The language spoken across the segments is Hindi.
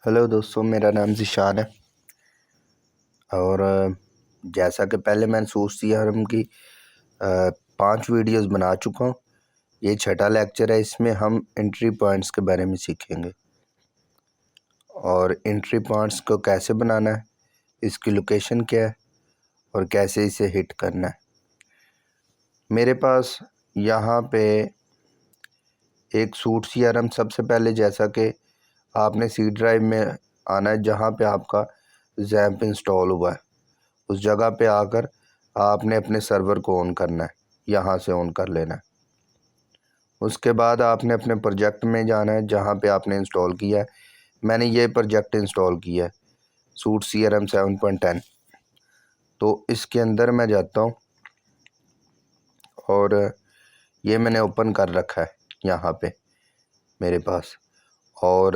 हेलो दोस्तों, मेरा नाम ज़ीशान है। और जैसा कि पहले मैंने सूट सीआरएम की 5 वीडियोस बना चुका हूँ। ये छठा लेक्चर है। इसमें हम एंट्री पॉइंट्स के बारे में सीखेंगे और एंट्री पॉइंट्स को कैसे बनाना है, इसकी लोकेशन क्या है और कैसे इसे हिट करना है। मेरे पास यहाँ पे एक सूट सीआरएम, सबसे पहले जैसा कि आपने सी ड्राइव में आना है, जहाँ पे आपका जैम्प इंस्टॉल हुआ है उस जगह पे आकर आपने अपने सर्वर को ऑन करना है, यहाँ से ऑन कर लेना है। उसके बाद आपने अपने प्रोजेक्ट में जाना है जहाँ पे आपने इंस्टॉल किया है। मैंने ये प्रोजेक्ट इंस्टॉल किया है, सूट सीआरएम 7.10। तो इसके अंदर मैं जाता हूँ और ये मैंने ओपन कर रखा है यहाँ पे मेरे पास। और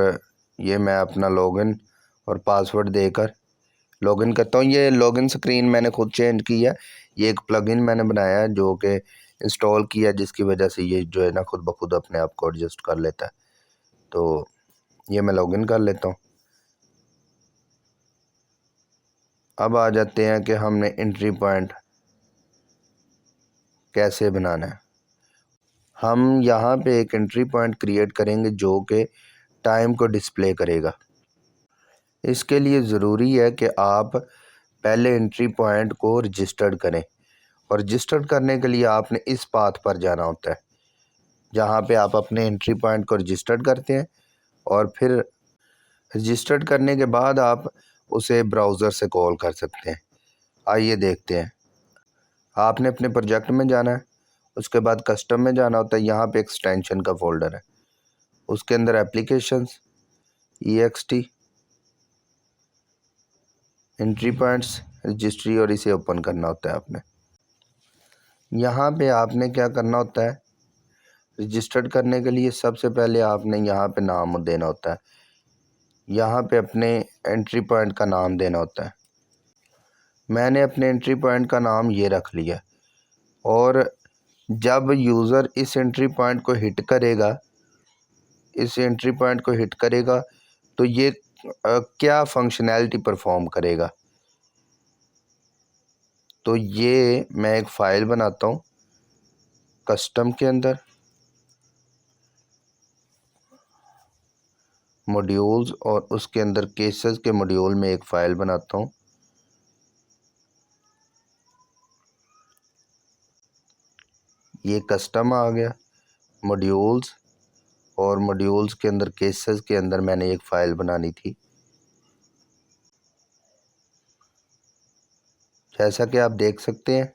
ये मैं अपना लॉगिन और पासवर्ड देकर लॉगिन करता हूँ। ये लॉगिन स्क्रीन मैंने खुद चेंज की है। ये एक प्लगइन मैंने बनाया है जो कि इंस्टॉल किया, जिसकी वजह से ये जो है ना खुद ब खुद अपने आप को एडजस्ट कर लेता है। तो ये मैं लॉगिन कर लेता हूँ। अब आ जाते हैं कि हमने एंट्री पॉइंट कैसे बनाना है। हम यहाँ पे एक एंट्री पॉइंट क्रिएट करेंगे जो कि टाइम को डिस्प्ले करेगा। इसके लिए ज़रूरी है कि आप पहले एंट्री पॉइंट को रजिस्टर्ड करें, और रजिस्टर्ड करने के लिए आपने इस पाथ पर जाना होता है जहाँ पे आप अपने एंट्री पॉइंट को रजिस्टर्ड करते हैं। और फिर रजिस्टर्ड करने के बाद आप उसे ब्राउज़र से कॉल कर सकते हैं। आइए देखते हैं। आपने अपने प्रोजेक्ट में जाना है, उसके बाद कस्टम में जाना होता है। यहाँ पे एक्सटेंशन का फोल्डर है, उसके अंदर applications, EXT, entry points, registry, और इसे ओपन करना होता है आपने। यहाँ पे आपने क्या करना होता है, रजिस्टर्ड करने के लिए सबसे पहले आपने यहाँ पे नाम देना होता है। यहाँ पे अपने एंट्री पॉइंट का नाम देना होता है। मैंने अपने एंट्री पॉइंट का नाम ये रख लिया। और जब यूज़र इस एंट्री पॉइंट को हिट करेगा, तो ये क्या फंक्शनैलिटी परफॉर्म करेगा। तो ये मैं एक फ़ाइल बनाता हूँ कस्टम के अंदर, मॉड्यूल्स, और उसके अंदर केसेस के मॉड्यूल में एक फ़ाइल बनाता हूँ। ये कस्टम आ गया, मॉड्यूल्स, और मॉड्यूल्स के अंदर केसेस के अंदर मैंने एक फ़ाइल बनानी थी। जैसा कि आप देख सकते हैं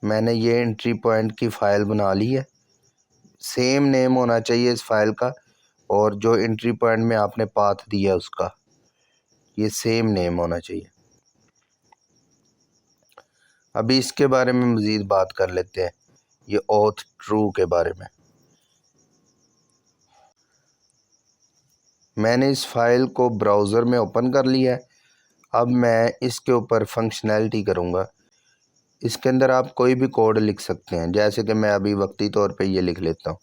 मैंने ये एंट्री पॉइंट की फ़ाइल बना ली है। सेम नेम होना चाहिए इस फ़ाइल का, और जो एंट्री पॉइंट में आपने पाथ दिया उसका ये सेम नेम होना चाहिए। अभी इसके बारे में मज़ीद बात कर लेते हैं, ये ऑथ ट्रू के बारे में। मैंने इस फ़ाइल को ब्राउज़र में ओपन कर लिया है। अब मैं इसके ऊपर फंक्शनैलिटी करूँगा। इसके अंदर आप कोई भी कोड लिख सकते हैं, जैसे कि मैं अभी वक्ती तौर पे ये लिख लेता हूँ।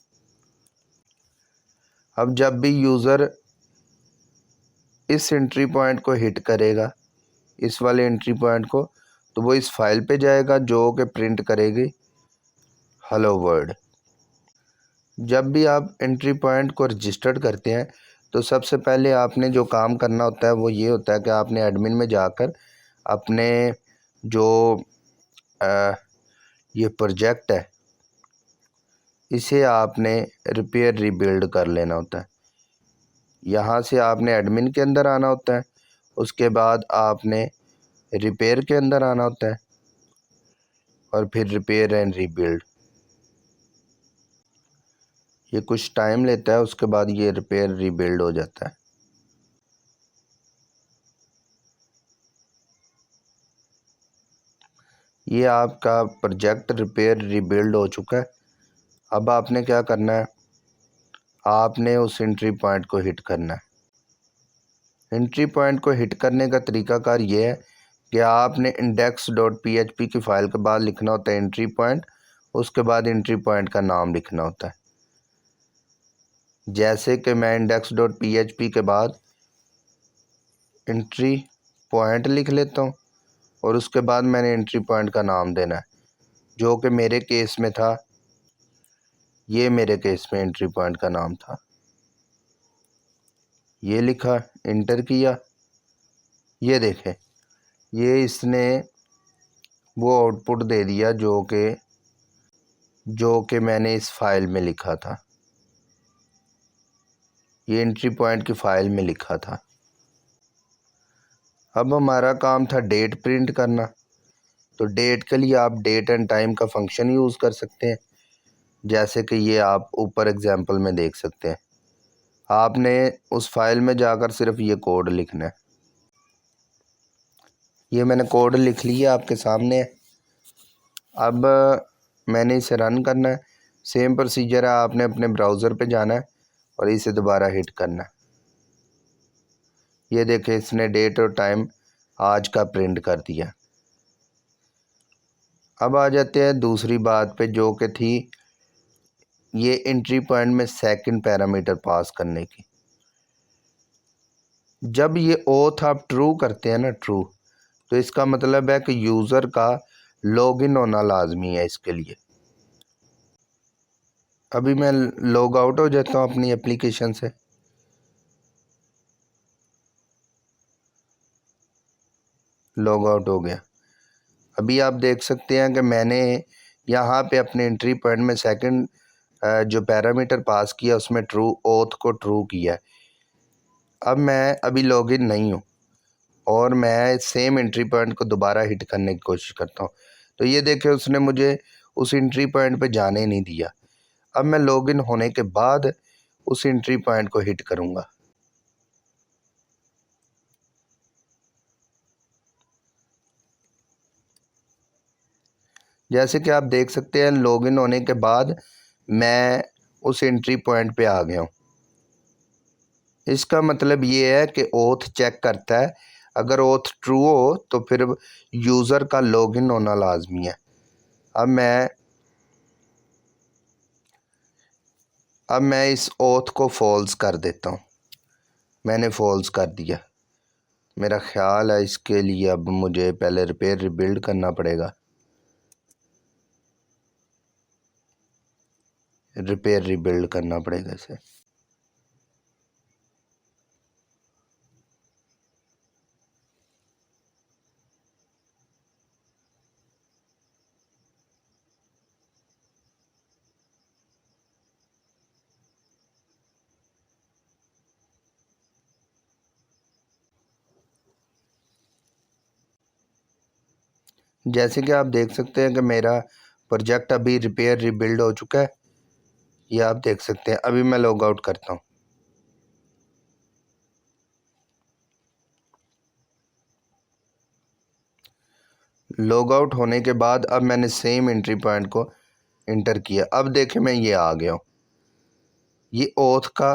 अब जब भी यूज़र इस एंट्री पॉइंट को हिट करेगा, इस वाले एंट्री पॉइंट को, तो वो इस फाइल पे जाएगा जो कि प्रिंट करेगी हेलो वर्ल्ड। जब भी आप एंट्री पॉइंट को रजिस्टर्ड करते हैं तो सबसे पहले आपने जो काम करना होता है वो ये होता है कि आपने एडमिन में जाकर अपने जो ये प्रोजेक्ट है इसे आपने रिपेयर रीबिल्ड कर लेना होता है। यहाँ से आपने एडमिन के अंदर आना होता है, उसके बाद आपने रिपेयर के अंदर आना होता है, और फिर रिपेयर एंड रीबिल्ड। ये कुछ टाइम लेता है, उसके बाद ये रिपेयर रीबिल्ड हो जाता है। ये आपका प्रोजेक्ट रिपेयर रीबिल्ड हो चुका है। अब आपने क्या करना है, आपने उस एंट्री पॉइंट को हिट करना है। एंट्री पॉइंट को हिट करने का तरीकाकार ये है कि आपने index.php की फ़ाइल के बाद लिखना होता है एंट्री पॉइंट, उसके बाद एंट्री पॉइंट का नाम लिखना होता है। जैसे कि मैं index.php के बाद एंट्री पॉइंट लिख लेता हूँ और उसके बाद मैंने एंट्री पॉइंट का नाम देना है, जो कि मेरे केस में था, ये मेरे केस में एंट्री पॉइंट का नाम था। ये लिखा, इंटर किया, ये देखें, ये इसने वो आउटपुट दे दिया जो कि मैंने इस फाइल में लिखा था, ये एंट्री पॉइंट की फाइल में लिखा था। अब हमारा काम था डेट प्रिंट करना, तो डेट के लिए आप डेट एंड टाइम का फंक्शन यूज़ कर सकते हैं, जैसे कि ये आप ऊपर एग्जांपल में देख सकते हैं। आपने उस फाइल में जाकर सिर्फ ये कोड लिखना है। ये मैंने कोड लिख लिया आपके सामने। अब मैंने इसे रन करना है। सेम प्रोसीजर है, आपने अपने ब्राउज़र पे जाना है और इसे दोबारा हिट करना है। ये देखें, इसने डेट और टाइम आज का प्रिंट कर दिया। अब आ जाते हैं दूसरी बात पे, जो कि थी ये एंट्री पॉइंट में सेकंड पैरामीटर पास करने की। जब ये ओथ आप ट्रू करते हैं ना, ट्रू, तो इसका मतलब है कि यूज़र का लॉगिन होना लाजमी है इसके लिए। अभी मैं लॉग आउट हो जाता हूँ अपनी एप्लीकेशन से। लॉग आउट हो गया। अभी आप देख सकते हैं कि मैंने यहाँ पे अपने एंट्री पॉइंट में सेकंड जो पैरामीटर पास किया उसमें ट्रू, ओथ को ट्रू किया है। अब मैं अभी लॉगिन नहीं हूँ और मैं सेम एंट्री पॉइंट को दोबारा हिट करने की कोशिश करता हूँ, तो ये देखें उसने मुझे उस एंट्री पॉइंट पे जाने नहीं दिया। अब मैं लॉगिन होने के बाद उस एंट्री पॉइंट को हिट करूँगा। जैसे कि आप देख सकते हैं, लॉगिन होने के बाद मैं उस एंट्री पॉइंट पे आ गया हूँ। इसका मतलब ये है कि ओथ चेक करता है, अगर ओथ ट्रू हो तो फिर यूज़र का लॉगिन होना लाजमी है। अब मैं इस ओथ को फॉल्स कर देता हूँ। मैंने फॉल्स कर दिया। मेरा ख्याल है इसके लिए अब मुझे पहले रिपेयर रिबिल्ड करना पड़ेगा। रिपेयर रिबिल्ड करना पड़ेगा इसे। जैसे कि आप देख सकते हैं कि मेरा प्रोजेक्ट अभी रिपेयर रिबिल्ड हो चुका है, ये आप देख सकते हैं। अभी मैं लॉग आउट करता हूँ। लॉग आउट होने के बाद अब मैंने सेम एंट्री पॉइंट को इंटर किया। अब देखें मैं ये आ गया हूँ। ये ओथ का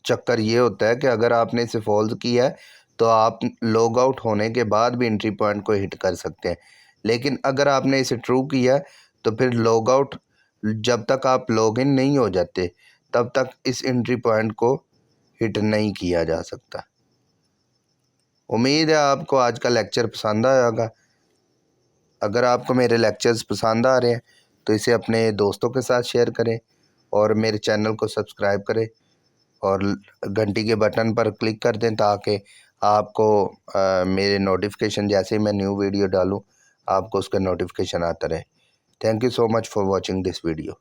चक्कर ये होता है कि अगर आपने इसे फॉल्स किया है तो आप लॉग आउट होने के बाद भी एंट्री पॉइंट को हिट कर सकते हैं, लेकिन अगर आपने इसे ट्रू किया है तो फिर लॉग आउट, जब तक आप लॉगिन नहीं हो जाते तब तक इस एंट्री पॉइंट को हिट नहीं किया जा सकता। उम्मीद है आपको आज का लेक्चर पसंद आया होगा। अगर आपको मेरे लेक्चर्स पसंद आ रहे हैं तो इसे अपने दोस्तों के साथ शेयर करें और मेरे चैनल को सब्सक्राइब करें और घंटी के बटन पर क्लिक कर दें ताकि आपको मेरे नोटिफिकेशन, जैसे ही मैं न्यू वीडियो डालूं, आपको उसका नोटिफिकेशन आता रहे। Thank you so much for watching this video.